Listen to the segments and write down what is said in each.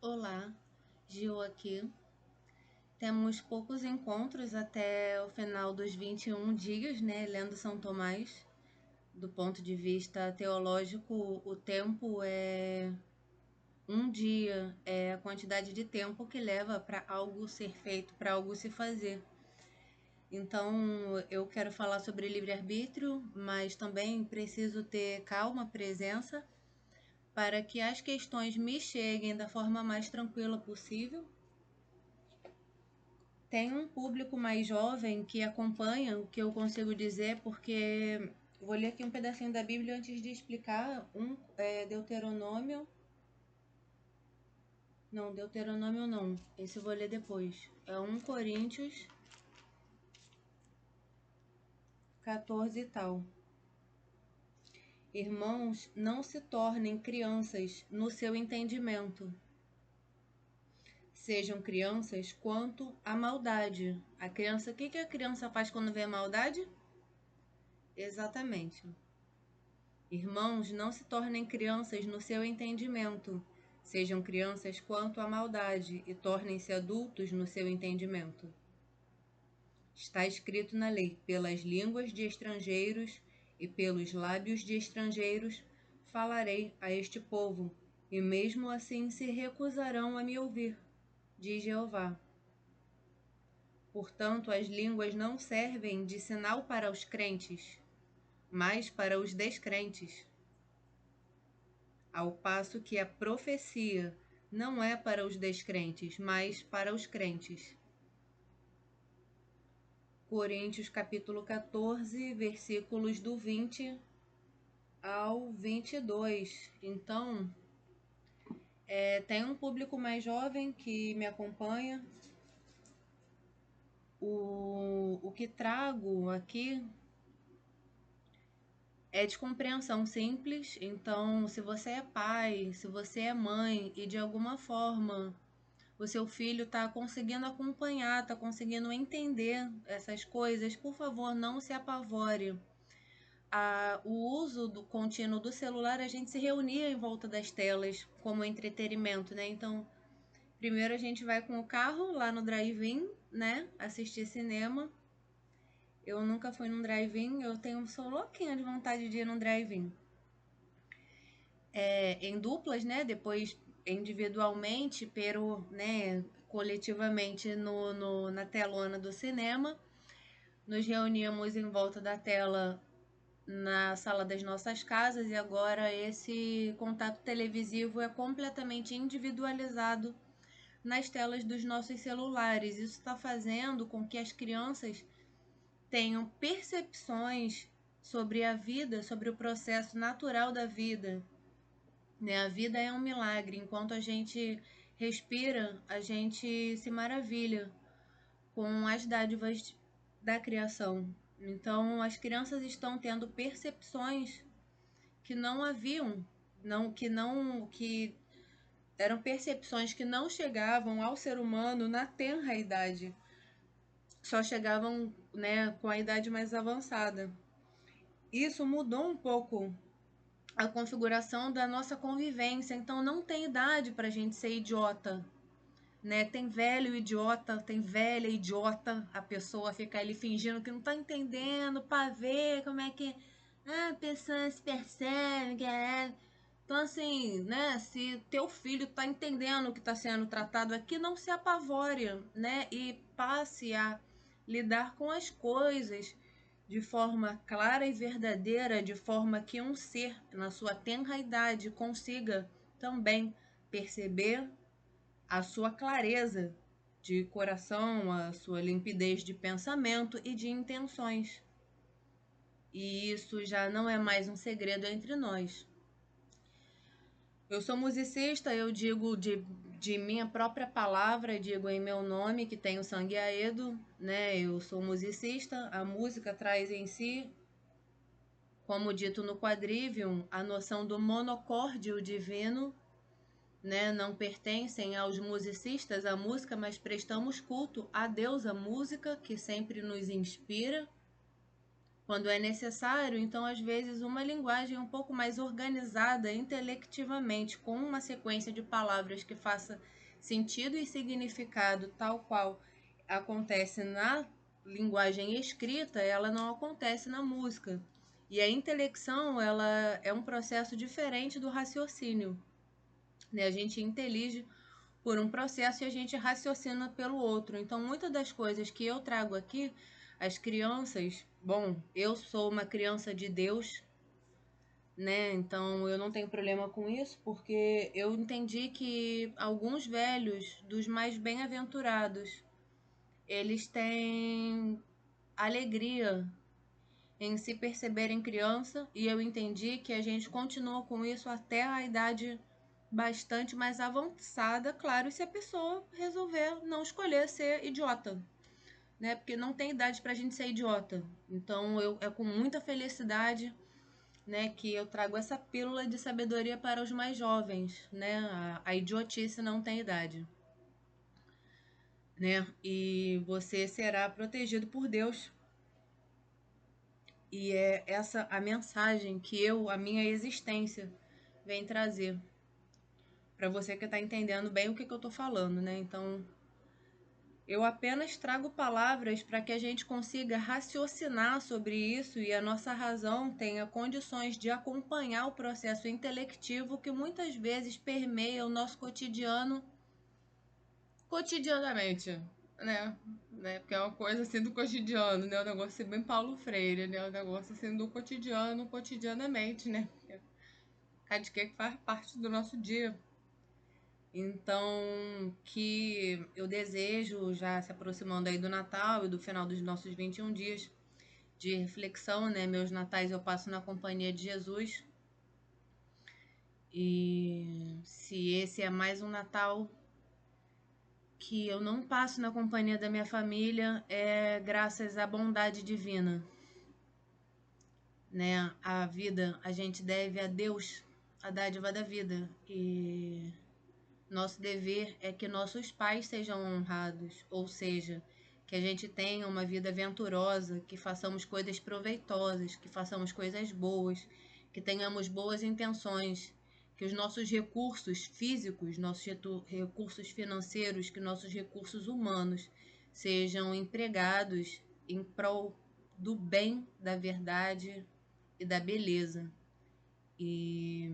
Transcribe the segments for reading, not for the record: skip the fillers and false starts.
Olá, Gil aqui. Temos poucos encontros até o final dos 21 dias, né? Lendo São Tomás. Do ponto de vista teológico, o tempo é um dia, é a quantidade de tempo que leva para algo ser feito, para algo se fazer. Então, eu quero falar sobre livre-arbítrio, mas também preciso ter calma, presença, para que as questões me cheguem da forma mais tranquila possível. Tem um público mais jovem que acompanha o que eu consigo dizer, porque vou ler aqui um pedacinho da Bíblia antes de explicar Deuteronômio. Não, Deuteronômio não. Esse eu vou ler depois. É 1 Coríntios 14 e tal. Irmãos, não se tornem crianças no seu entendimento. Sejam crianças quanto à maldade. A criança, o que a criança faz quando vê a maldade? Exatamente. Irmãos, não se tornem crianças no seu entendimento. Sejam crianças quanto à maldade e tornem-se adultos no seu entendimento. Está escrito na lei: pelas línguas de estrangeiros e pelos lábios de estrangeiros falarei a este povo, e mesmo assim se recusarão a me ouvir, diz Jeová. Portanto, as línguas não servem de sinal para os crentes, mas para os descrentes. Ao passo que a profecia não é para os descrentes, mas para os crentes. Coríntios capítulo 14, versículos do 20 ao 22. Então, tem um público mais jovem que me acompanha. O que trago aqui é de compreensão simples. Então, se você é pai, se você é mãe e de alguma forma o seu filho está conseguindo acompanhar, está conseguindo entender essas coisas, por favor, não se apavore. O uso do contínuo do celular, a gente se reunia em volta das telas como entretenimento, né? Então, primeiro a gente vai com o carro lá no drive-in, né? Assistir cinema. Eu nunca fui num drive-in, sou louquinha de vontade de ir num drive-in. Em duplas, né? Depois individualmente, né, coletivamente na telona do cinema. Nos reuníamos em volta da tela na sala das nossas casas e agora esse contato televisivo é completamente individualizado nas telas dos nossos celulares. Isso está fazendo com que as crianças tenham percepções sobre a vida, sobre o processo natural da vida, né? A vida é um milagre. Enquanto a gente respira, a gente se maravilha com as dádivas da criação. Então, as crianças estão tendo percepções que não haviam, que eram percepções que não chegavam ao ser humano na tenra idade. Só chegavam, né, com a idade mais avançada. Isso mudou um pouco a configuração da nossa convivência. Então não tem idade pra gente ser idiota, né? Tem velho idiota, tem velha idiota, a pessoa fica ali fingindo que não tá entendendo pra ver como é que a pessoa se percebe que é. Então, assim, né? Se teu filho tá entendendo o que tá sendo tratado aqui, não se apavore, né? E passe a lidar com as coisas de forma clara e verdadeira, de forma que um ser, na sua tenra idade, consiga também perceber a sua clareza de coração, a sua limpidez de pensamento e de intenções. E isso já não é mais um segredo entre nós. Eu sou musicista, eu digo de minha própria palavra, digo em meu nome, que tenho sangue aedo, né? Eu sou musicista, a música traz em si, como dito no quadrivium, a noção do monocórdio divino, né? Não pertencem aos musicistas a música, mas prestamos culto a Deus, a música, que sempre nos inspira. quando é necessário. Então, às vezes, uma linguagem um pouco mais organizada intelectivamente, com uma sequência de palavras que faça sentido e significado tal qual acontece na linguagem escrita, ela não acontece na música. E a intelecção, ela é um processo diferente do raciocínio, né? A gente intelige por um processo e a gente raciocina pelo outro. Então, muitas das coisas que eu trago aqui, as crianças, bom, eu sou uma criança de Deus, né? Então, eu não tenho problema com isso, porque eu entendi que alguns velhos, dos mais bem-aventurados, eles têm alegria em se perceberem criança, e eu entendi que a gente continua com isso até a idade bastante mais avançada, claro, se a pessoa resolver não escolher ser idiota, né? Porque não tem idade pra gente ser idiota. Então, é com muita felicidade, né, que eu trago essa pílula de sabedoria para os mais jovens, né? A idiotice não tem idade, né? E você será protegido por Deus. E é essa a mensagem que a minha existência, vem trazer para você que está entendendo bem o que eu estou falando, né? Então, eu apenas trago palavras para que a gente consiga raciocinar sobre isso e a nossa razão tenha condições de acompanhar o processo intelectivo que muitas vezes permeia o nosso cotidiano cotidianamente, né? Porque é uma coisa assim do cotidiano, né? O negócio assim, bem Paulo Freire, né? O negócio assim do cotidiano, cotidianamente, né? Porque cada dia que faz parte do nosso dia. Então, que eu desejo, já se aproximando aí do Natal e do final dos nossos 21 dias de reflexão, né? Meus natais eu passo na companhia de Jesus. E se esse é mais um Natal que eu não passo na companhia da minha família, é graças à bondade divina, né? A vida a gente deve a Deus, a dádiva da vida. E nosso dever é que nossos pais sejam honrados, ou seja, que a gente tenha uma vida venturosa, que façamos coisas proveitosas, que façamos coisas boas, que tenhamos boas intenções, que os nossos recursos físicos, nossos recursos financeiros, que nossos recursos humanos sejam empregados em prol do bem, da verdade e da beleza. E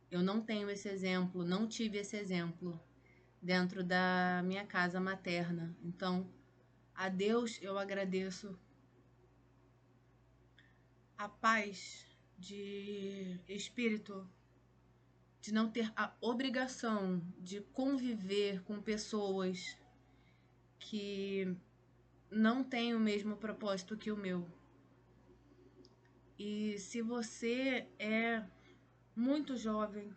eu não tenho esse exemplo, não tive esse exemplo dentro da minha casa materna. Então, a Deus eu agradeço a paz de espírito, de não ter a obrigação de conviver com pessoas que não têm o mesmo propósito que o meu. E se você é muito jovem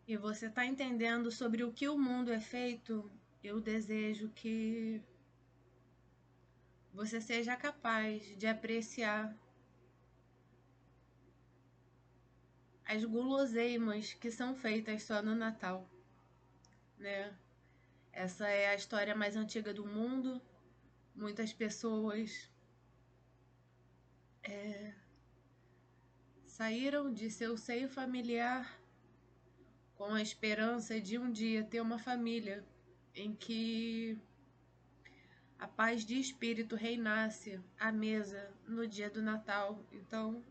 e você está entendendo sobre o que o mundo é feito, eu desejo que você seja capaz de apreciar as guloseimas que são feitas só no Natal, né? Essa é a história mais antiga do mundo. Muitas pessoas saíram de seu seio familiar com a esperança de um dia ter uma família em que a paz de espírito reinasse à mesa no dia do Natal. Então,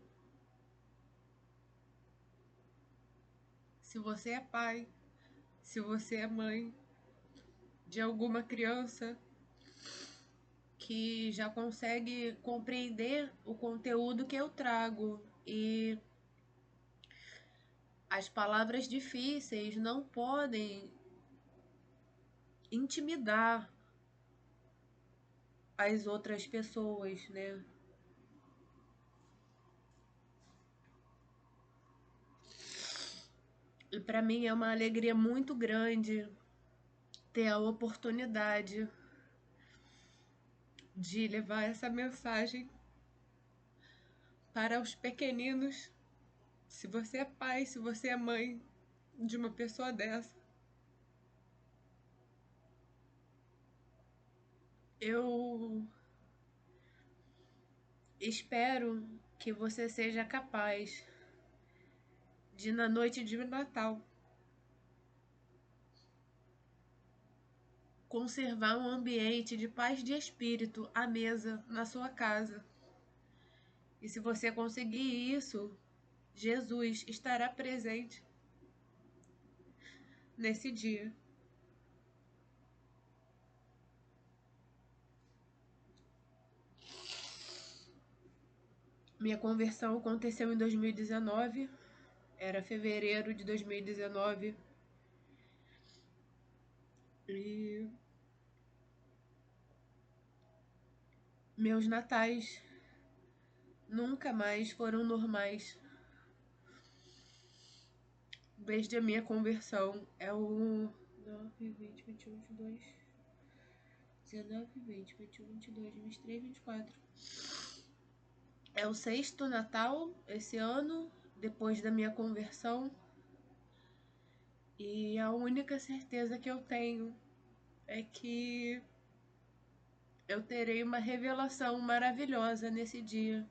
se você é pai, se você é mãe de alguma criança que já consegue compreender o conteúdo que eu trago e as palavras difíceis não podem intimidar as outras pessoas, né? E para mim é uma alegria muito grande ter a oportunidade de levar essa mensagem para os pequeninos. Se você é pai, se você é mãe de uma pessoa dessa, eu Espero que você seja capaz de, na noite de Natal, conservar um ambiente de paz de espírito à mesa na sua casa. E se você conseguir isso, Jesus estará presente nesse dia. Minha conversão aconteceu em 2019, era fevereiro de 2019. E meus natais nunca mais foram normais desde a minha conversão. É o 9, 20, 21, 22, 19, 20, 21, 22, 23, 24. É o sexto Natal esse ano, depois da minha conversão. E a única certeza que eu tenho é que eu terei uma revelação maravilhosa nesse dia,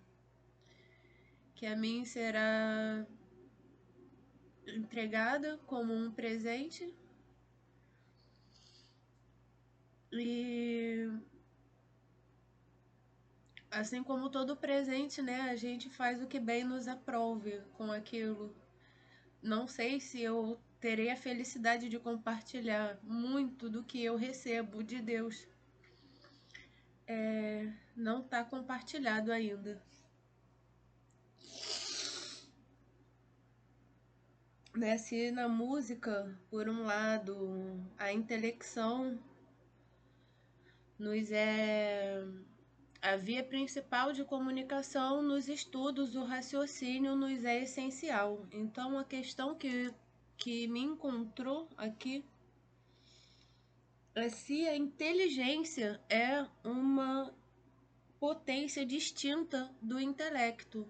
que a mim será entregada como um presente. E assim como todo presente, né, a gente faz o que bem nos aprouve com aquilo. Não sei se eu terei a felicidade de compartilhar muito do que eu recebo de Deus. Não está compartilhado ainda. Né? Se na música, por um lado, a intelecção nos é a via principal de comunicação, nos estudos o raciocínio nos é essencial. Então a questão que me encontrou aqui é se a inteligência é uma potência distinta do intelecto.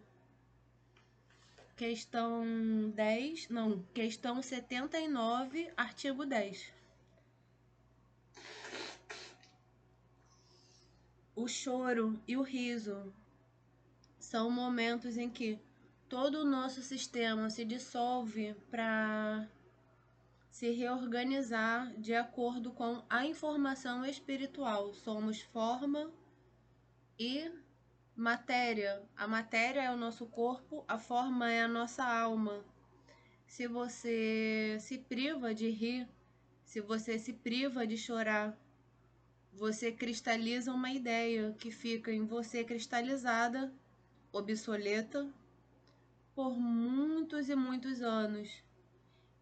Questão 10, não, questão 79, artigo 10. O choro e o riso são momentos em que todo o nosso sistema se dissolve para se reorganizar de acordo com a informação espiritual. Somos forma e matéria. A matéria é o nosso corpo, a forma é a nossa alma. Se você se priva de rir, se você se priva de chorar, você cristaliza uma ideia que fica em você cristalizada, obsoleta, por muitos e muitos anos.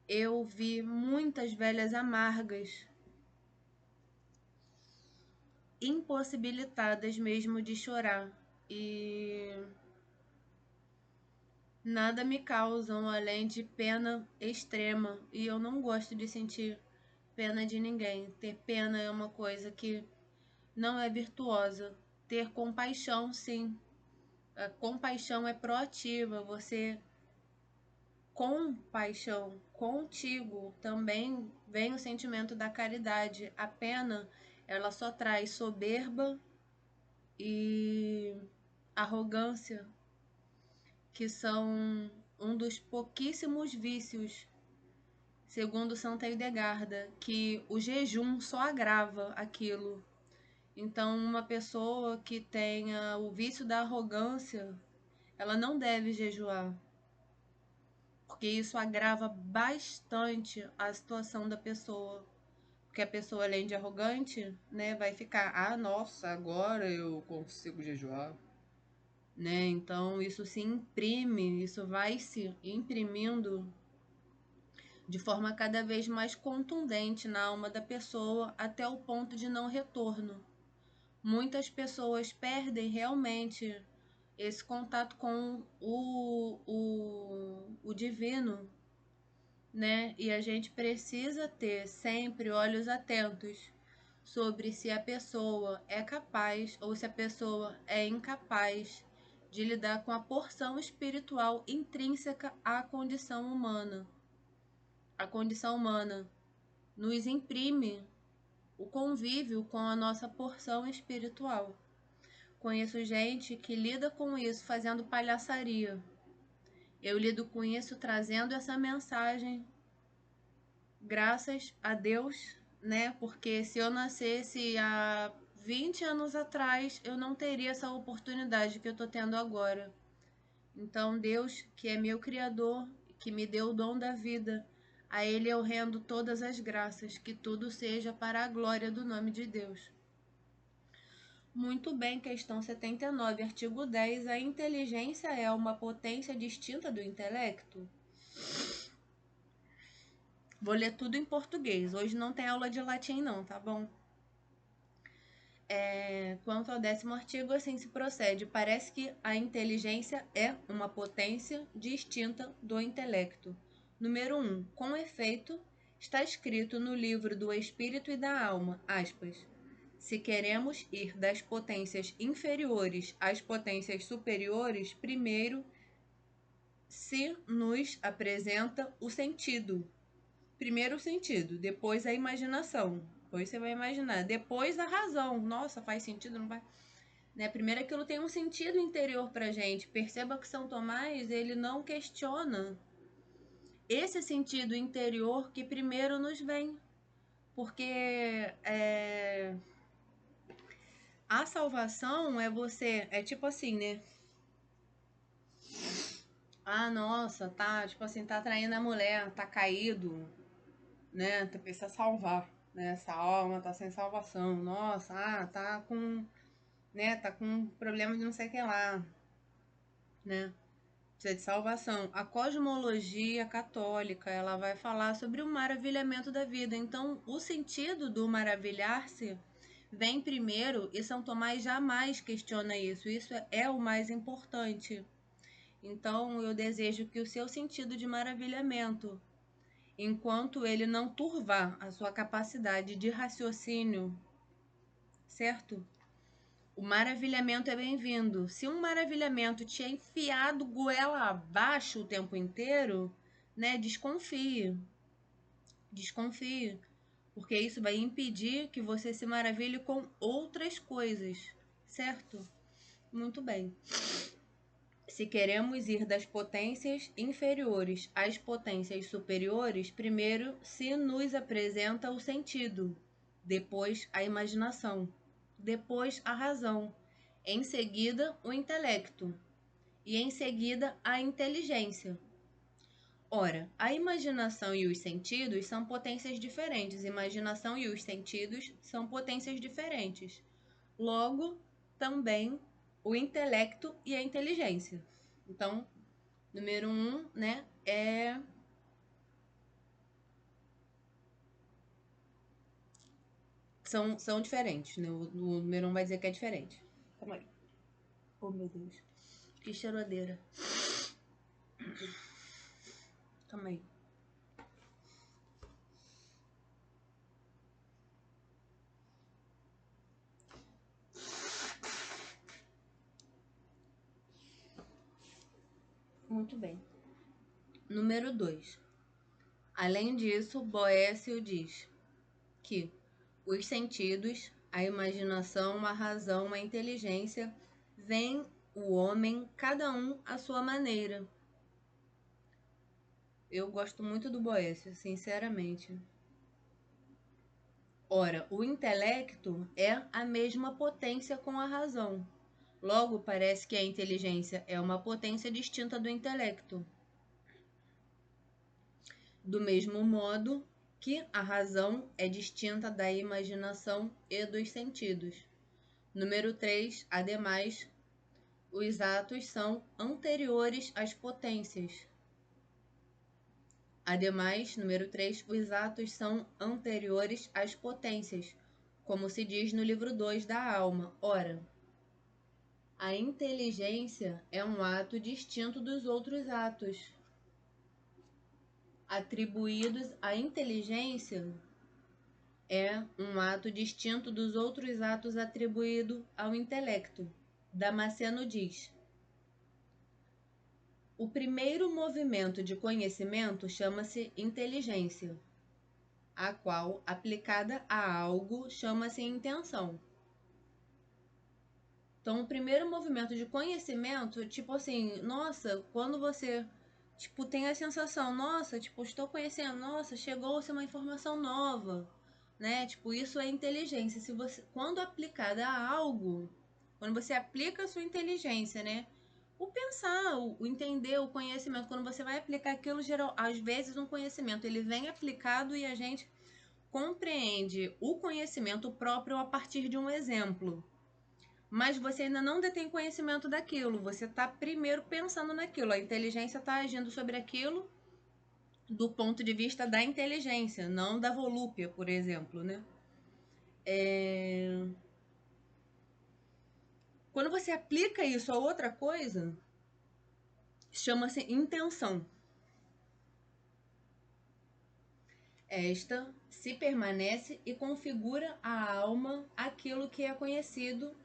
Eu vi muitas velhas amargas, impossibilitadas mesmo de chorar, e nada me causam além de pena extrema, e eu não gosto de sentir pena de ninguém. Ter pena é uma coisa que não é virtuosa. Ter compaixão, sim. A compaixão é proativa. Você, com paixão, contigo, também vem o sentimento da caridade. A pena, ela só traz soberba e arrogância, que são um dos pouquíssimos vícios, segundo Santa Hildegarda, que o jejum só agrava aquilo. Então, uma pessoa que tenha o vício da arrogância, ela não deve jejuar, porque isso agrava bastante a situação da pessoa. Porque a pessoa, além de arrogante, né, vai ficar, ah, nossa, agora eu consigo jejuar, né? Então, isso se imprime, isso vai se imprimindo de forma cada vez mais contundente na alma da pessoa até o ponto de não retorno. Muitas pessoas perdem realmente esse contato com o divino, né? E a gente precisa ter sempre olhos atentos sobre se a pessoa é capaz ou se a pessoa é incapaz de lidar com a porção espiritual intrínseca à condição humana. A condição humana nos imprime o convívio com a nossa porção espiritual. Conheço gente que lida com isso fazendo palhaçaria. Eu lido com isso trazendo essa mensagem, graças a Deus, né? Porque se eu nascesse há 20 anos atrás, eu não teria essa oportunidade que eu tô tendo agora. Então, Deus, que é meu Criador, que me deu o dom da vida, a Ele eu rendo todas as graças, que tudo seja para a glória do nome de Deus. Muito bem, questão 79, artigo 10. A inteligência é uma potência distinta do intelecto? Vou ler tudo em português. Hoje não tem aula de latim não, tá bom? Quanto ao 10º artigo, assim se procede. Parece que a inteligência é uma potência distinta do intelecto. Número 1. Com efeito, está escrito no livro do Espírito e da Alma, aspas, se queremos ir das potências inferiores às potências superiores, primeiro se nos apresenta o sentido. Primeiro o sentido, depois a imaginação. Depois você vai imaginar. Depois a razão. Nossa, faz sentido? Não vai? Né? Primeiro aquilo tem um sentido interior pra gente. Perceba que São Tomás, ele não questiona esse sentido interior que primeiro nos vem. Porque a salvação é você... É tipo assim, né? Ah, nossa, tá, tipo assim, tá traindo a mulher, tá caído, né? Tu precisa salvar, né? Essa alma tá sem salvação. Nossa, tá com, né? Tá com problema de não sei o que lá, né? Precisa de salvação. A cosmologia católica, ela vai falar sobre o maravilhamento da vida. Então, o sentido do maravilhar-se vem primeiro e São Tomás jamais questiona isso. Isso é o mais importante. Então, eu desejo que o seu sentido de maravilhamento, enquanto ele não turvar a sua capacidade de raciocínio, certo? O maravilhamento é bem-vindo. Se um maravilhamento te é enfiado goela abaixo o tempo inteiro, né, desconfie. Desconfie, porque isso vai impedir que você se maravilhe com outras coisas, certo? Muito bem. Se queremos ir das potências inferiores às potências superiores, primeiro se nos apresenta o sentido, depois a imaginação, depois a razão, em seguida o intelecto e em seguida a inteligência. Ora, a imaginação e os sentidos são potências diferentes. Imaginação e os sentidos são potências diferentes. Logo, também o intelecto e a inteligência. Então, número 1, né, são diferentes, né? O número 1 vai dizer que é diferente. Calma aí. Oh, meu Deus. Que cheirodeira. Calma aí. Muito bem. Número 2. Além disso, Boécio diz que os sentidos, a imaginação, a razão, a inteligência, veem o homem, cada um à sua maneira. Eu gosto muito do Boécio, sinceramente. Ora, o intelecto é a mesma potência com a razão. Logo, parece que a inteligência é uma potência distinta do intelecto. Do mesmo modo que a razão é distinta da imaginação e dos sentidos. Número 3, ademais, os atos são anteriores às potências. Ademais, número 3, os atos são anteriores às potências, como se diz no livro 2 da alma. Ora, a inteligência é um ato distinto dos outros atos atribuídos à inteligência. É um ato distinto dos outros atos atribuídos ao intelecto. Damasceno diz: o primeiro movimento de conhecimento chama-se inteligência, a qual, aplicada a algo, chama-se intenção. Então, o primeiro movimento de conhecimento, tipo assim, nossa, quando você, tipo, tem a sensação, nossa, tipo, estou conhecendo, nossa, chegou-se uma informação nova, né? Tipo, isso é inteligência. Se você, quando aplicada a algo, quando você aplica a sua inteligência, né? O pensar, o entender, o conhecimento, quando você vai aplicar aquilo, geral, às vezes um conhecimento, ele vem aplicado e a gente compreende o conhecimento próprio a partir de um exemplo, mas você ainda não detém conhecimento daquilo. Você está primeiro pensando naquilo. A inteligência está agindo sobre aquilo do ponto de vista da inteligência, não da volúpia, por exemplo, né? Quando você aplica isso a outra coisa, chama-se intenção. Esta se permanece e configura a alma aquilo que é conhecido,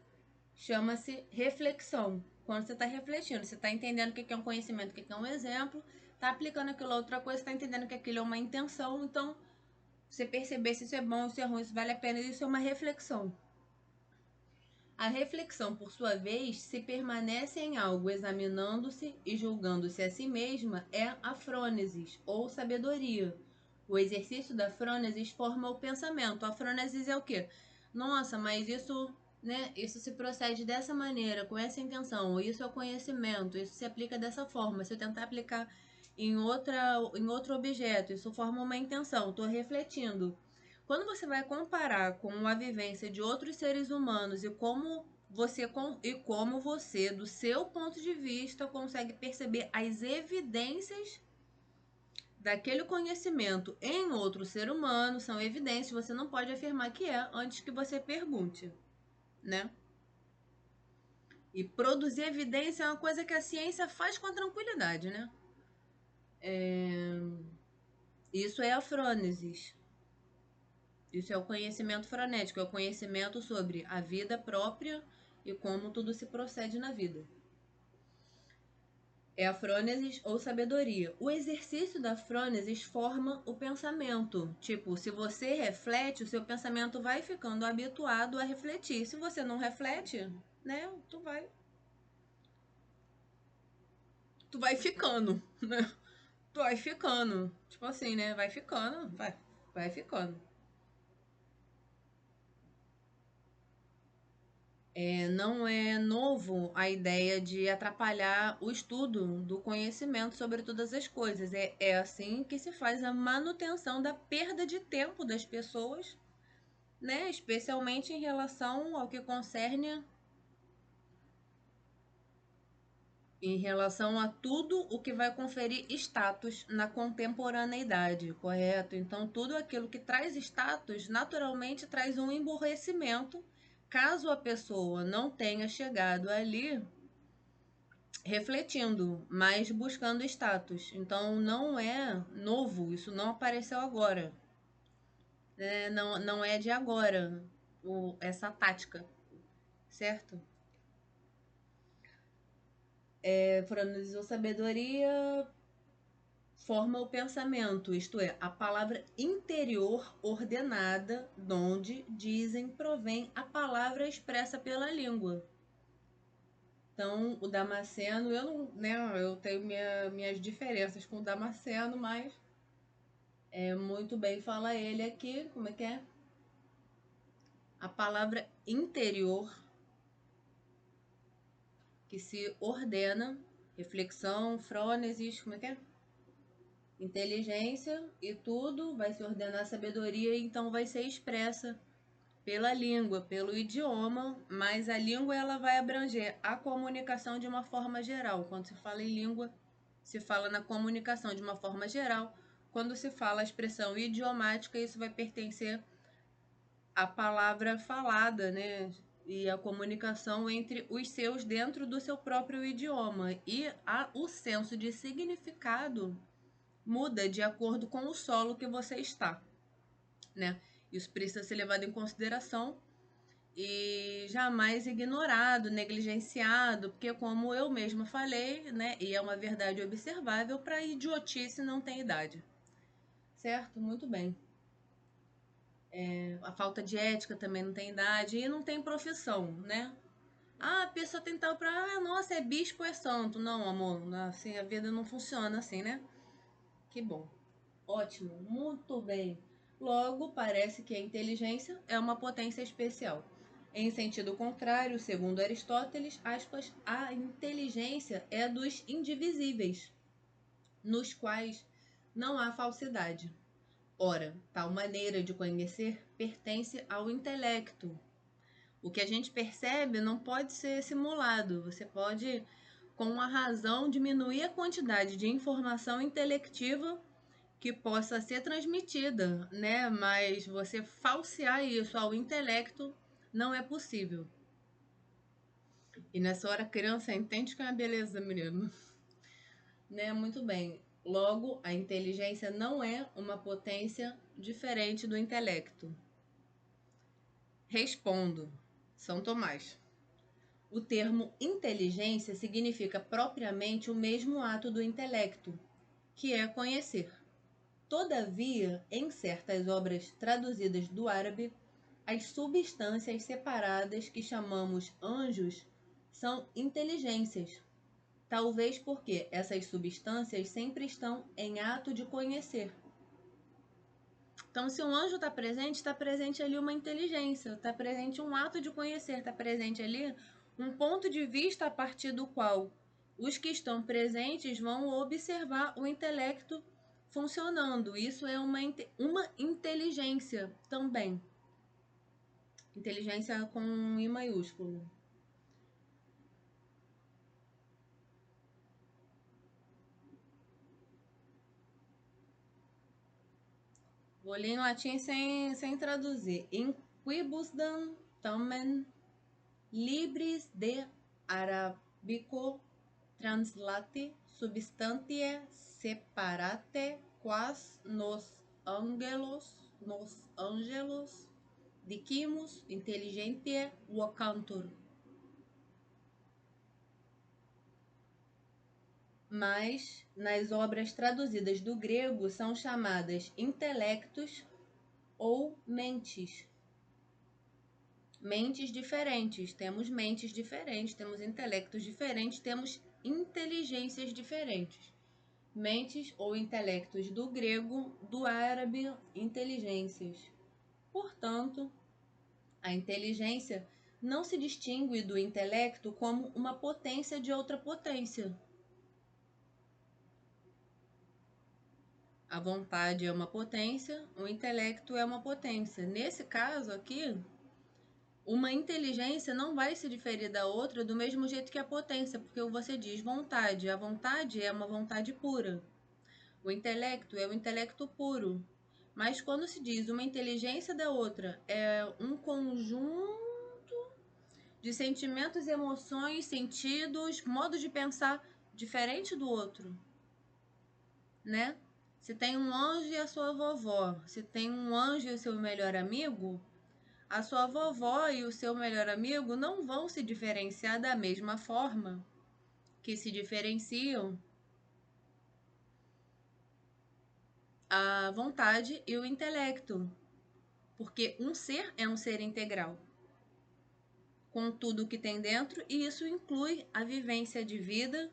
chama-se reflexão. Quando você está refletindo, você está entendendo o que é um conhecimento, o que é um exemplo, está aplicando aquilo a outra coisa, está entendendo que aquilo é uma intenção, então você perceber se isso é bom, se é ruim, se vale a pena, isso é uma reflexão. A reflexão, por sua vez, se permanece em algo examinando-se e julgando-se a si mesma, é a frônesis, ou sabedoria. O exercício da frônesis forma o pensamento. A frônesis é o quê? Nossa, mas isso, né, isso se procede dessa maneira, com essa intenção, isso é o conhecimento, isso se aplica dessa forma. Se eu tentar aplicar em outro objeto, isso forma uma intenção, estou refletindo. Quando você vai comparar com a vivência de outros seres humanos e como você, do seu ponto de vista, consegue perceber as evidências daquele conhecimento em outro ser humano, são evidências, você não pode afirmar que é antes que você pergunte, né? E produzir evidência é uma coisa que a ciência faz com tranquilidade, né? Isso é a frônesis. Isso é o conhecimento frenético, é o conhecimento sobre a vida própria e como tudo se procede na vida. É a frônesis ou sabedoria. O exercício da frônesis forma o pensamento. Tipo, se você reflete, o seu pensamento vai ficando habituado a refletir. Se você não reflete, né, tu vai ficando, né? Tu vai ficando. Tipo assim, né? Vai ficando, vai ficando. Não é novo a ideia de atrapalhar o estudo do conhecimento sobre todas as coisas. É assim que se faz a manutenção da perda de tempo das pessoas, né? Especialmente em relação ao que concerne em relação a tudo o que vai conferir status na contemporaneidade, correto? Então, tudo aquilo que traz status naturalmente traz um emborrecimento caso a pessoa não tenha chegado ali refletindo, mas buscando status. Então não é novo, isso não apareceu agora. Não é de agora essa tática, certo? Franizou sabedoria, forma o pensamento, isto é, a palavra interior ordenada, donde, dizem, provém a palavra expressa pela língua. Então, o Damasceno, eu não, né, eu tenho minhas diferenças com o Damasceno, mas muito bem fala ele aqui, como é que é? A palavra interior que se ordena, reflexão, frônesis, como é que é? Inteligência e tudo vai se ordenar a sabedoria, então vai ser expressa pela língua, pelo idioma, mas a língua ela vai abranger a comunicação de uma forma geral. Quando se fala em língua, se fala na comunicação de uma forma geral. Quando se fala a expressão idiomática, isso vai pertencer à palavra falada, né? E a comunicação entre os seus dentro do seu próprio idioma. E o senso de significado muda de acordo com o solo que você está, né? Isso precisa ser levado em consideração e jamais ignorado, negligenciado, porque como eu mesma falei, né, e é uma verdade observável, para idiotice não tem idade. Certo? Muito bem. A falta de ética também não tem idade e não tem profissão, né? Ah, a pessoa tem tal pra. Ah, nossa, é bispo, é santo. Não, amor, assim, a vida não funciona assim, né? Que bom. Ótimo, muito bem. Logo, parece que a inteligência é uma potência especial. Em sentido contrário, segundo Aristóteles, aspas, a inteligência é dos indivisíveis, nos quais não há falsidade. Ora, tal maneira de conhecer pertence ao intelecto. O que a gente percebe não pode ser simulado. Você pode, com a razão, diminuir a quantidade de informação intelectiva que possa ser transmitida, né? Mas você falsear isso ao intelecto não é possível. E nessa hora a criança entende que é uma beleza, menino. Né? Muito bem. Logo, a inteligência não é uma potência diferente do intelecto. Respondo, São Tomás. O termo inteligência significa propriamente o mesmo ato do intelecto, que é conhecer. Todavia, em certas obras traduzidas do árabe, as substâncias separadas que chamamos anjos são inteligências, talvez porque essas substâncias sempre estão em ato de conhecer. Então, se um anjo está presente ali uma inteligência, está presente um ato de conhecer, está presente ali um ponto de vista a partir do qual os que estão presentes vão observar o intelecto funcionando. Isso é uma inteligência também. Inteligência com I maiúsculo. Vou ler em latim sem traduzir. In quibusdam tamen libris de arabico translate substantiae separate quas nos angelos dicimus intelligentiae vocantur. Mas nas obras traduzidas do grego são chamadas intelectos ou mentes. Mentes diferentes, temos intelectos diferentes, temos inteligências diferentes. Mentes ou intelectos do grego, do árabe, inteligências. Portanto, a inteligência não se distingue do intelecto como uma potência de outra potência. A vontade é uma potência, o intelecto é uma potência. Nesse caso aqui, uma inteligência não vai se diferir da outra do mesmo jeito que a potência, porque você diz vontade. A vontade é uma vontade pura. O intelecto é o intelecto puro. Mas quando se diz uma inteligência da outra, é um conjunto de sentimentos, emoções, sentidos, modo de pensar diferente do outro, né? Se tem um anjo e a sua vovó, se tem um anjo e o seu melhor amigo, a sua vovó e o seu melhor amigo não vão se diferenciar da mesma forma que se diferenciam a vontade e o intelecto, porque um ser é um ser integral, com tudo o que tem dentro, e isso inclui a vivência de vida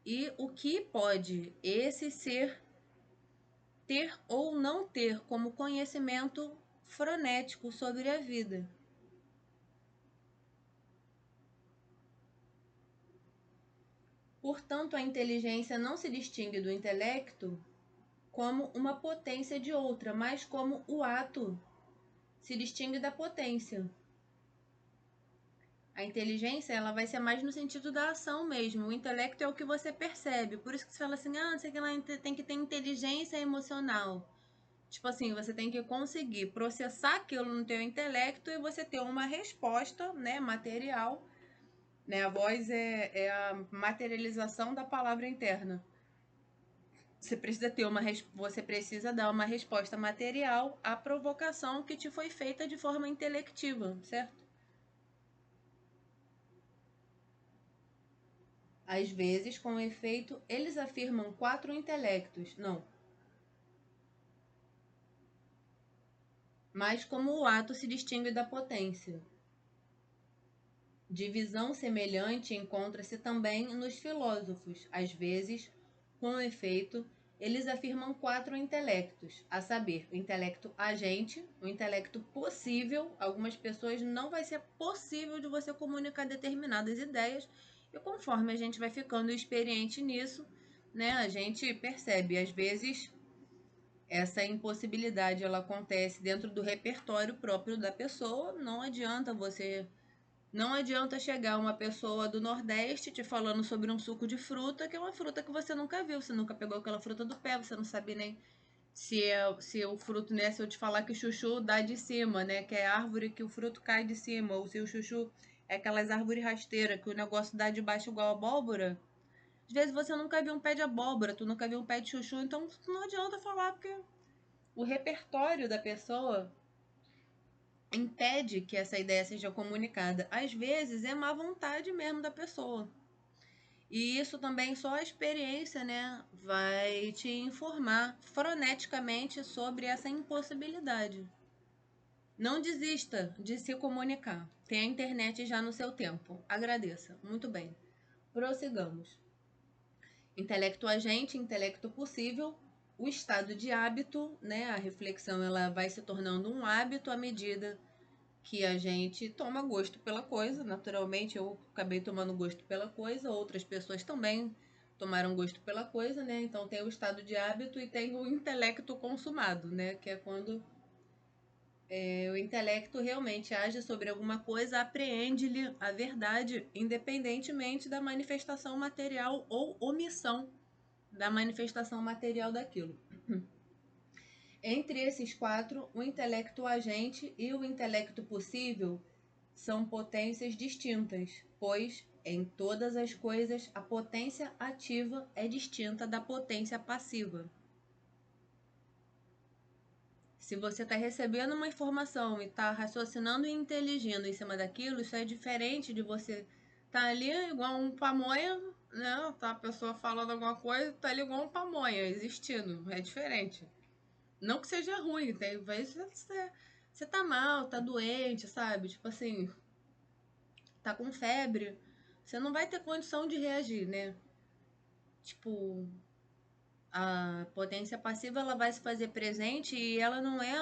e o que pode esse ser ter ou não ter como conhecimento frenético sobre a vida. Portanto, a inteligência não se distingue do intelecto como uma potência de outra, mas como o ato se distingue da potência. A inteligência, ela vai ser mais no sentido da ação mesmo. O intelecto é o que você percebe. Por isso que você fala assim, não sei que lá tem que ter inteligência emocional. Tipo assim, você tem que conseguir processar aquilo no teu intelecto e você ter uma resposta, né, material. Né? A voz é a materialização da palavra interna. Você precisa dar uma resposta material à provocação que te foi feita de forma intelectiva, certo? Às vezes, com efeito, eles afirmam 4 intelectos, não, mas como o ato se distingue da potência. Divisão semelhante encontra-se também nos filósofos. Às vezes, com efeito, eles afirmam quatro intelectos, a saber, o intelecto agente, o intelecto possível. Algumas pessoas não vai ser possível de você comunicar determinadas ideias, e conforme a gente vai ficando experiente nisso, né, a gente percebe, às vezes, essa impossibilidade ela acontece dentro do repertório próprio da pessoa. Não adianta chegar uma pessoa do Nordeste te falando sobre um suco de fruta, que é uma fruta que você nunca viu, você nunca pegou aquela fruta do pé, você não sabe nem se o fruto, né? Se eu te falar que chuchu dá de cima, né? Que é árvore que o fruto cai de cima, ou se o chuchu é aquelas árvores rasteiras que o negócio dá de baixo igual abóbora. Às vezes você nunca viu um pé de abóbora, tu nunca viu um pé de chuchu, então não adianta falar, porque o repertório da pessoa impede que essa ideia seja comunicada. Às vezes é má vontade mesmo da pessoa. E isso também só a experiência, né, vai te informar freneticamente sobre essa impossibilidade. Não desista de se comunicar. Tem a internet já no seu tempo. Agradeça. Muito bem. Prossigamos. Intelecto agente, intelecto possível, o estado de hábito, né? A reflexão ela vai se tornando um hábito à medida que a gente toma gosto pela coisa. Naturalmente, eu acabei tomando gosto pela coisa, outras pessoas também tomaram gosto pela coisa, né? Então tem o estado de hábito e tem o intelecto consumado, né? Que é quando o intelecto realmente age sobre alguma coisa, apreende-lhe a verdade, independentemente da manifestação material ou omissão da manifestação material daquilo. Entre esses quatro, o intelecto agente e o intelecto possível são potências distintas, pois em todas as coisas a potência ativa é distinta da potência passiva. Se você está recebendo uma informação e está raciocinando e inteligindo em cima daquilo, isso é diferente de você estar ali igual um pamonha, né? Tá a pessoa falando alguma coisa, tá ali igual um pamonha, existindo. É diferente. Não que seja ruim, tem vezes você tá mal, tá doente, sabe? Tipo assim, tá com febre, você não vai ter condição de reagir, né? Tipo, a potência passiva ela vai se fazer presente e ela não é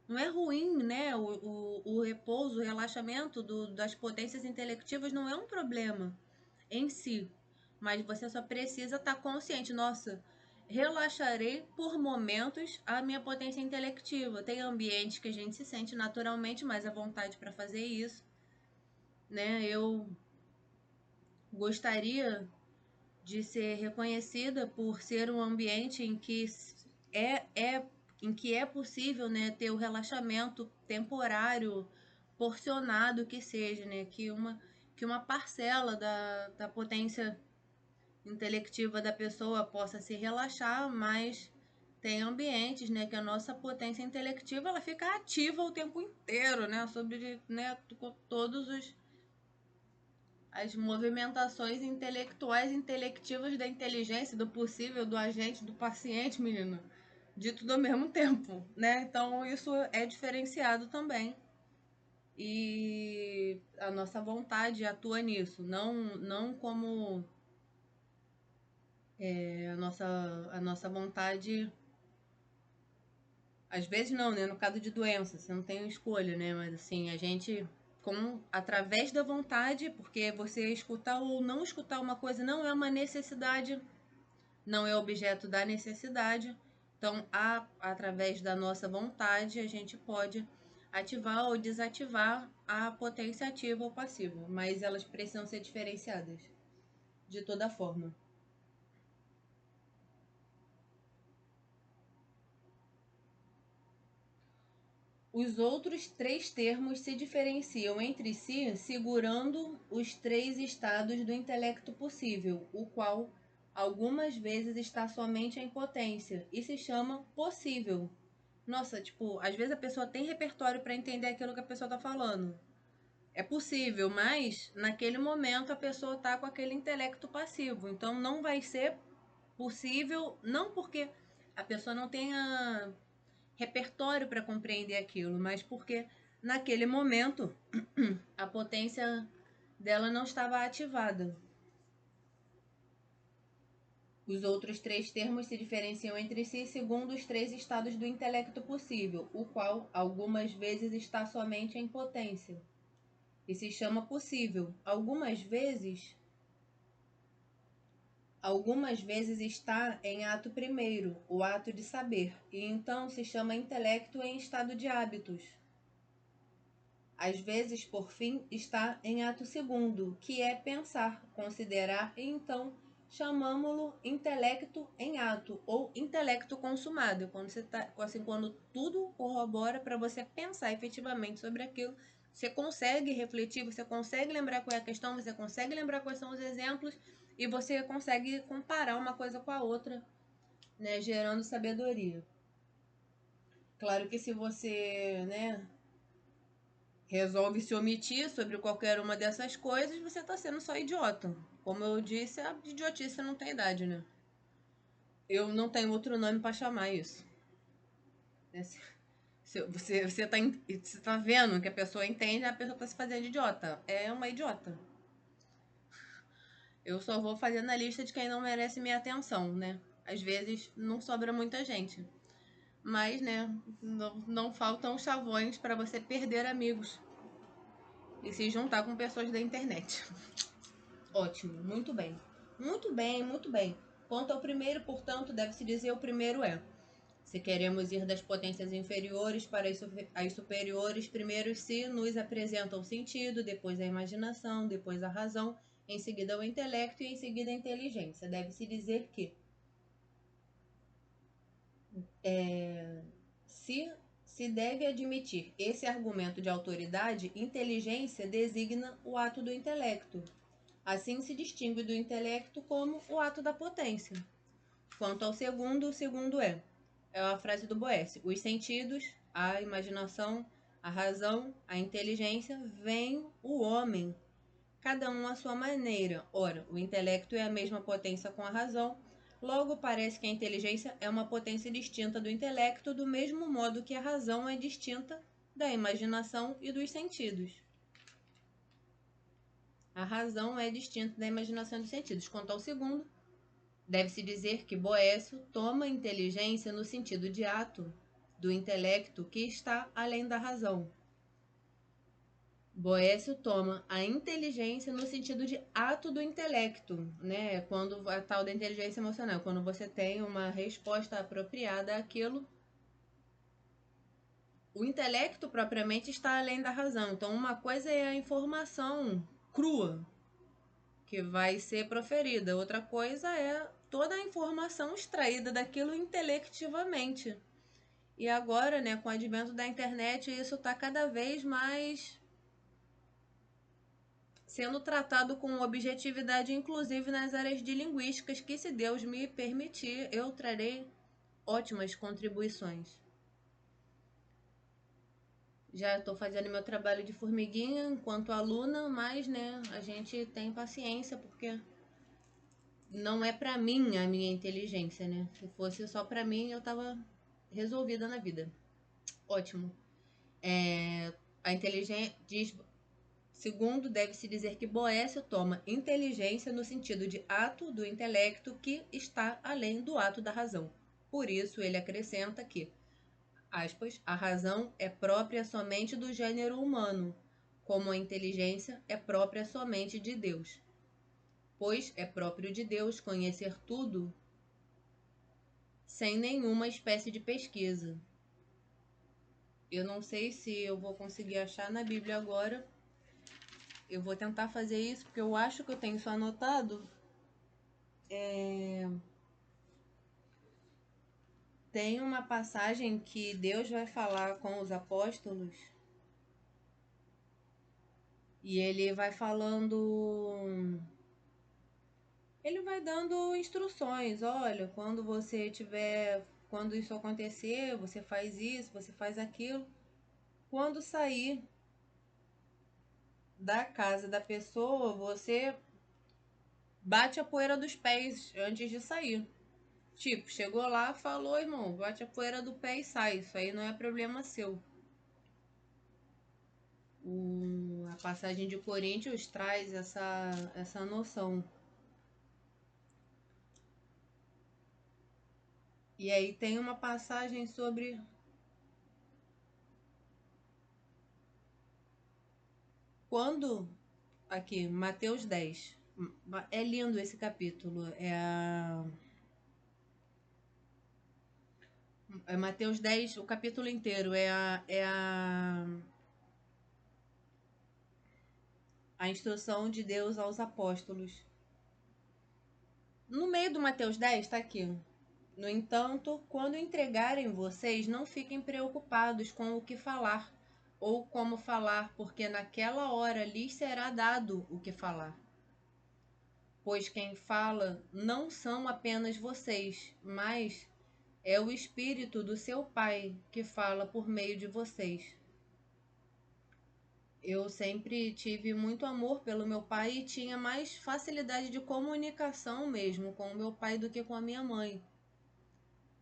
não é ruim, né? O repouso, o relaxamento das potências intelectivas não é um problema em si, mas você só precisa estar consciente. Nossa, relaxarei por momentos a minha potência intelectiva. Tem ambientes que a gente se sente naturalmente mais à vontade para fazer isso, né? Eu gostaria de ser reconhecida por ser um ambiente em que é possível, né, ter o relaxamento temporário porcionado que seja, né, que uma parcela da potência intelectiva da pessoa possa se relaxar, mas tem ambientes, né, que a nossa potência intelectiva ela fica ativa o tempo inteiro, né, sobre, né, todos os as movimentações intelectuais e intelectivas da inteligência, do possível, do agente, do paciente, menina. Dito ao mesmo tempo, né? Então isso é diferenciado também. E a nossa vontade atua nisso, não como a nossa vontade. Às vezes não, né? No caso de doença, você não tem escolha, né? Mas assim, a gente, através da vontade, porque você escutar ou não escutar uma coisa não é uma necessidade, não é objeto da necessidade. Então, através da nossa vontade, a gente pode ativar ou desativar a potência ativa ou passiva, mas elas precisam ser diferenciadas de toda forma. Os outros três termos se diferenciam entre si segurando os três estados do intelecto possível, o qual algumas vezes está somente em potência e se chama possível. Nossa, tipo, às vezes a pessoa tem repertório para entender aquilo que a pessoa tá falando. É possível, mas naquele momento a pessoa tá com aquele intelecto passivo. Então não vai ser possível, não porque a pessoa não tenha repertório para compreender aquilo, mas porque naquele momento, a potência dela não estava ativada. Os outros três termos se diferenciam entre si segundo os três estados do intelecto possível, o qual algumas vezes está somente em potência e se chama possível. Algumas vezes está em ato primeiro, o ato de saber, e então se chama intelecto em estado de hábitos. Às vezes, por fim, está em ato segundo, que é pensar, considerar, e então chamamos-lo intelecto em ato ou intelecto consumado, quando você tá, assim, quando tudo corrobora para você pensar efetivamente sobre aquilo, você consegue refletir, você consegue lembrar qual é a questão, você consegue lembrar quais são os exemplos e você consegue comparar uma coisa com a outra, né, gerando sabedoria. Claro que se você, né, resolve se omitir sobre qualquer uma dessas coisas, você está sendo só idiota. Como eu disse, a idiotice não tem idade, né? Eu não tenho outro nome para chamar isso. Você tá vendo que a pessoa entende, a pessoa tá se fazendo idiota. É uma idiota. Eu só vou fazendo a lista de quem não merece minha atenção, né? Às vezes não sobra muita gente. Mas, né, não faltam chavões para você perder amigos e se juntar com pessoas da internet. Ótimo, muito bem. Muito bem, muito bem. Quanto ao primeiro, portanto, deve-se dizer o primeiro é. Se queremos ir das potências inferiores para as superiores, primeiro se nos apresenta o sentido, depois a imaginação, depois a razão, em seguida o intelecto e em seguida a inteligência. Deve-se dizer que se deve admitir esse argumento de autoridade, inteligência designa o ato do intelecto. Assim se distingue do intelecto como o ato da potência. Quanto ao segundo, o segundo é a frase do Boécio: os sentidos, a imaginação, a razão, a inteligência, vem o homem, cada um à sua maneira. Ora, o intelecto é a mesma potência com a razão, logo parece que a inteligência é uma potência distinta do intelecto, do mesmo modo que a razão é distinta da imaginação e dos sentidos. A razão é distinta da imaginação e dos sentidos. Quanto ao segundo, deve-se dizer que Boécio toma a inteligência no sentido de ato do intelecto que está além da razão. Boécio toma a inteligência no sentido de ato do intelecto, né? Quando a tal da inteligência emocional, quando você tem uma resposta apropriada àquilo, o intelecto propriamente está além da razão. Então, uma coisa é a informação crua que vai ser proferida, outra coisa é toda a informação extraída daquilo intelectivamente. E agora, né, com o advento da internet, isso está cada vez mais sendo tratado com objetividade, inclusive nas áreas de linguísticas, que, se Deus me permitir, eu trarei ótimas contribuições. Já estou fazendo meu trabalho de formiguinha enquanto aluna, mas, né, a gente tem paciência, porque não é para mim a minha inteligência, né? Se fosse só para mim, eu tava resolvida na vida. Ótimo. A inteligência diz. Segundo, deve-se dizer que Boécio toma inteligência no sentido de ato do intelecto que está além do ato da razão. Por isso, ele acrescenta que, aspas, a razão é própria somente do gênero humano, como a inteligência é própria somente de Deus. Pois é próprio de Deus conhecer tudo sem nenhuma espécie de pesquisa. Eu não sei se eu vou conseguir achar na Bíblia agora. Eu vou tentar fazer isso, porque eu acho que eu tenho isso anotado. Tem uma passagem que Deus vai falar com os apóstolos e ele vai falando. Ele vai dando instruções. Olha, quando você tiver. Quando isso acontecer, você faz isso, você faz aquilo. Quando sair da casa da pessoa, você bate a poeira dos pés antes de sair. Tipo, chegou lá, falou, irmão, bate a poeira do pé e sai. Isso aí não é problema seu. A passagem de Coríntios traz essa noção. E aí tem uma passagem sobre quando, aqui, Mateus 10. É lindo esse capítulo. É Mateus 10, o capítulo inteiro. A instrução de Deus aos apóstolos. No meio do Mateus 10 está aqui. No entanto, quando entregarem vocês, não fiquem preocupados com o que falar ou como falar, porque naquela hora lhes será dado o que falar. Pois quem fala não são apenas vocês, mas é o Espírito do seu Pai que fala por meio de vocês. Eu sempre tive muito amor pelo meu pai e tinha mais facilidade de comunicação mesmo com o meu pai do que com a minha mãe.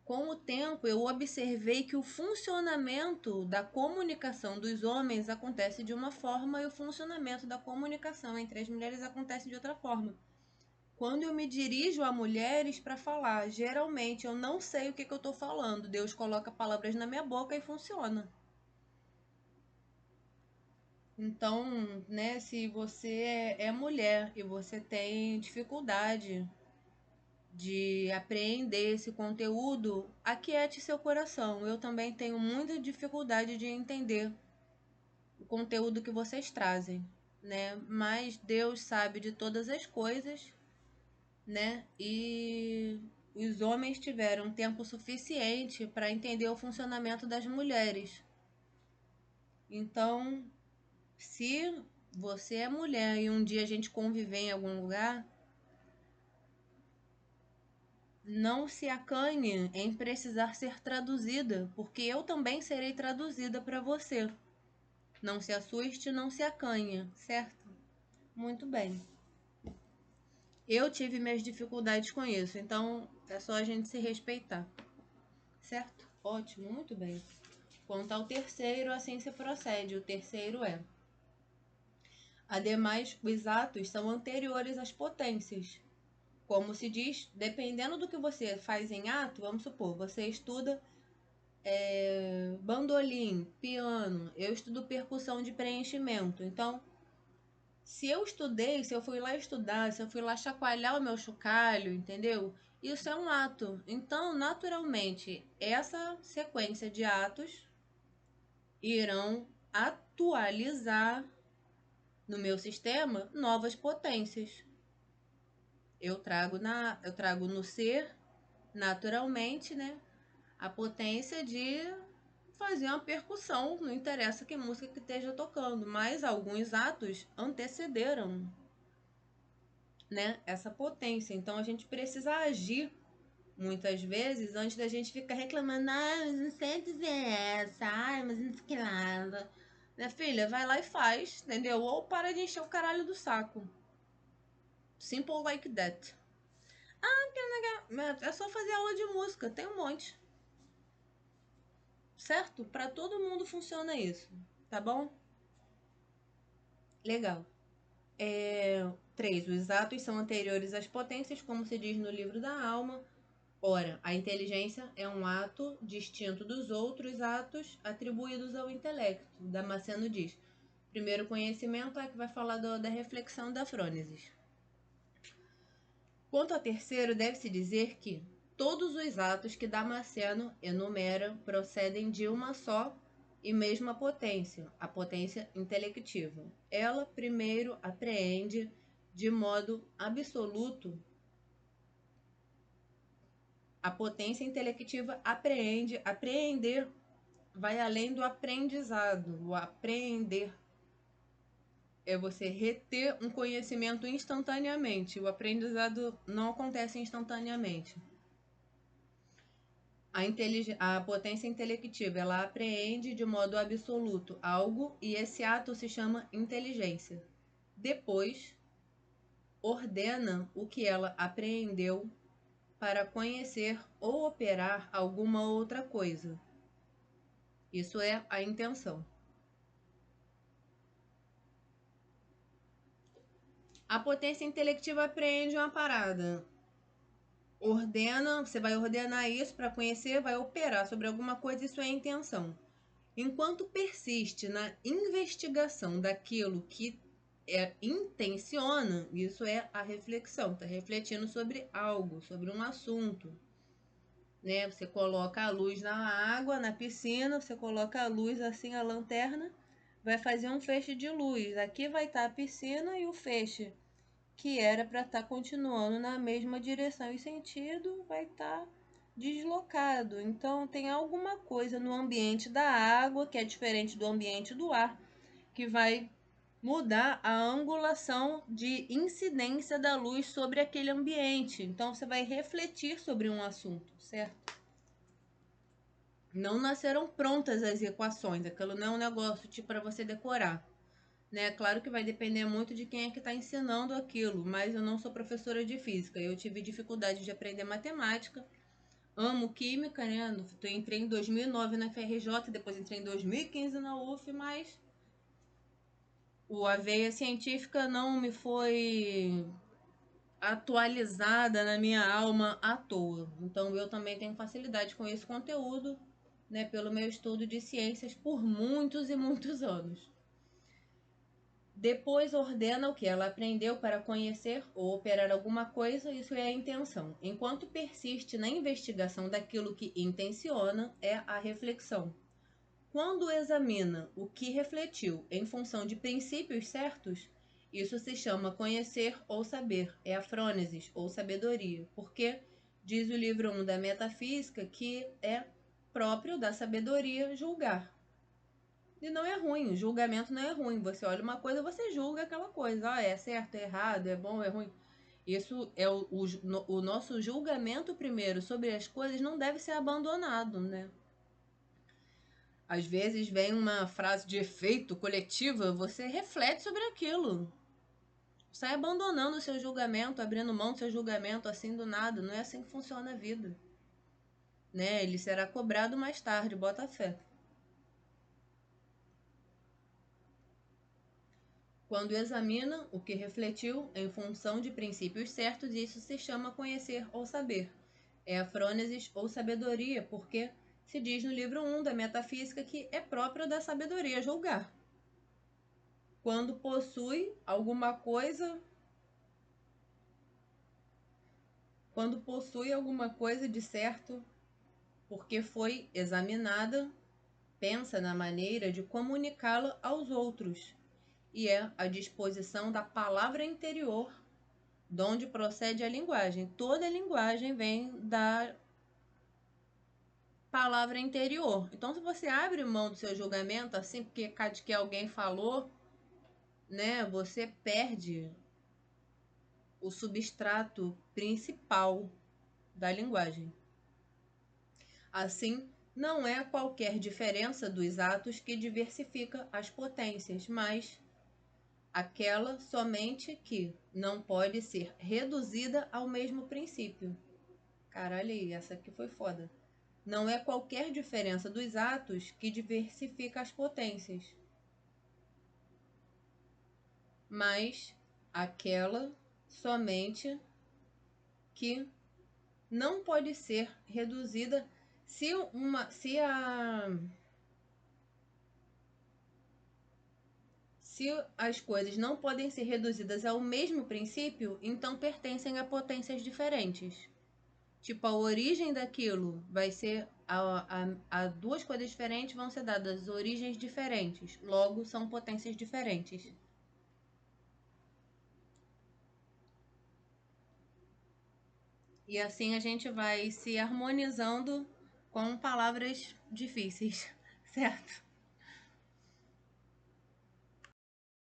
Com o tempo, eu observei que o funcionamento da comunicação dos homens acontece de uma forma e o funcionamento da comunicação entre as mulheres acontece de outra forma. Quando eu me dirijo a mulheres para falar, geralmente eu não sei o que eu estou falando. Deus coloca palavras na minha boca e funciona. Então, né, se você é mulher e você tem dificuldade de apreender esse conteúdo, aquiete seu coração. Eu também tenho muita dificuldade de entender o conteúdo que vocês trazem, né? Mas Deus sabe de todas as coisas, né? E os homens tiveram tempo suficiente para entender o funcionamento das mulheres. Então, se você é mulher e um dia a gente conviver em algum lugar, não se acanhe em precisar ser traduzida, porque eu também serei traduzida para você. Não se assuste, não se acanhe, certo? Muito bem. Eu tive minhas dificuldades com isso, então é só a gente se respeitar, certo? Ótimo, muito bem. Quanto ao terceiro, assim se procede. O terceiro é: ademais, os atos são anteriores às potências. Como se diz, dependendo do que você faz em ato, vamos supor, você estuda bandolim, piano, eu estudo percussão de preenchimento. Então, se eu estudei, se eu fui lá estudar, se eu fui lá chacoalhar o meu chocalho, entendeu? Isso é um ato. Então, naturalmente, essa sequência de atos irão atualizar no meu sistema novas potências. Eu trago no ser, naturalmente, né, a potência de fazer uma percussão, não interessa que música que esteja tocando, mas alguns atos antecederam, né, essa potência. Então a gente precisa agir muitas vezes antes da gente ficar reclamando, mas não sei dizer essa, mas não sei que lá. Minha filha, vai lá e faz, entendeu? Ou para de encher o caralho do saco. Simple like that. É só fazer aula de música, tem um monte. Certo? Para todo mundo funciona isso, tá bom? Legal. 3. Os atos são anteriores às potências, como se diz no livro da alma. Ora, a inteligência é um ato distinto dos outros atos atribuídos ao intelecto. Damasceno diz. Primeiro conhecimento é que vai falar da reflexão da frônesis. Quanto ao terceiro, deve-se dizer que todos os atos que Damasceno enumera procedem de uma só e mesma potência, a potência intelectiva. Ela primeiro apreende de modo absoluto. A potência intelectiva apreende. Apreender vai além do aprendizado. O apreender é você reter um conhecimento instantaneamente. O aprendizado não acontece instantaneamente. A potência intelectiva, ela apreende de modo absoluto algo e esse ato se chama inteligência. Depois, ordena o que ela apreendeu para conhecer ou operar alguma outra coisa. Isso é a intenção. A potência intelectiva apreende uma parada. Ordena, você vai ordenar isso para conhecer, vai operar sobre alguma coisa, isso é a intenção. Enquanto persiste na investigação daquilo que intenciona, isso é a reflexão, está refletindo sobre algo, sobre um assunto. Né? Você coloca a luz na água, na piscina, você coloca a luz assim, a lanterna, vai fazer um feixe de luz. Aqui vai estar a piscina e o feixe, que era para estar continuando na mesma direção e sentido, vai estar deslocado. Então, tem alguma coisa no ambiente da água, que é diferente do ambiente do ar, que vai mudar a angulação de incidência da luz sobre aquele ambiente. Então, você vai refletir sobre um assunto, certo? Não nasceram prontas as equações, aquilo não é um negócio tipo para você decorar. Né? Claro que vai depender muito de quem é que está ensinando aquilo, mas eu não sou professora de física. Eu tive dificuldade de aprender matemática, amo química, né? Eu entrei em 2009 na FRJ, depois entrei em 2015 na UF, mas a veia científica não me foi atualizada na minha alma à toa. Então eu também tenho facilidade com esse conteúdo, né? Pelo meu estudo de ciências por muitos e muitos anos. Depois ordena o que ela aprendeu para conhecer ou operar alguma coisa, isso é a intenção. Enquanto persiste na investigação daquilo que intenciona, é a reflexão. Quando examina o que refletiu em função de princípios certos, isso se chama conhecer ou saber, é a frônesis ou sabedoria, porque diz o livro 1 da Metafísica que é próprio da sabedoria julgar. E não é ruim, o julgamento não é ruim. Você olha uma coisa, você julga aquela coisa. Ah, é certo, é errado, é bom, é ruim. Isso é o nosso julgamento primeiro sobre as coisas não deve ser abandonado, né? Às vezes vem uma frase de efeito coletiva, você reflete sobre aquilo. Sai abandonando o seu julgamento, abrindo mão do seu julgamento assim do nada. Não é assim que funciona a vida. Né? Ele será cobrado mais tarde, bota fé. Quando examina o que refletiu em função de princípios certos, isso se chama conhecer ou saber. É a frônesis ou sabedoria, porque se diz no livro 1 da Metafísica que é próprio da sabedoria julgar. Quando possui alguma coisa de certo, porque foi examinada, pensa na maneira de comunicá-la aos outros, e é a disposição da palavra interior de onde procede a linguagem. Toda linguagem vem da palavra interior. Então, se você abre mão do seu julgamento, assim, porque de que alguém falou, né, você perde o substrato principal da linguagem. Assim, não é qualquer diferença dos atos que diversifica as potências, mas aquela somente que não pode ser reduzida ao mesmo princípio. Caralho, essa aqui foi foda. Não é qualquer diferença dos atos que diversifica as potências, mas aquela somente que não pode ser reduzida se as coisas não podem ser reduzidas ao mesmo princípio, então pertencem a potências diferentes. Tipo, a origem daquilo vai ser. A duas coisas diferentes vão ser dadas origens diferentes. Logo, são potências diferentes. E assim a gente vai se harmonizando com palavras difíceis, certo?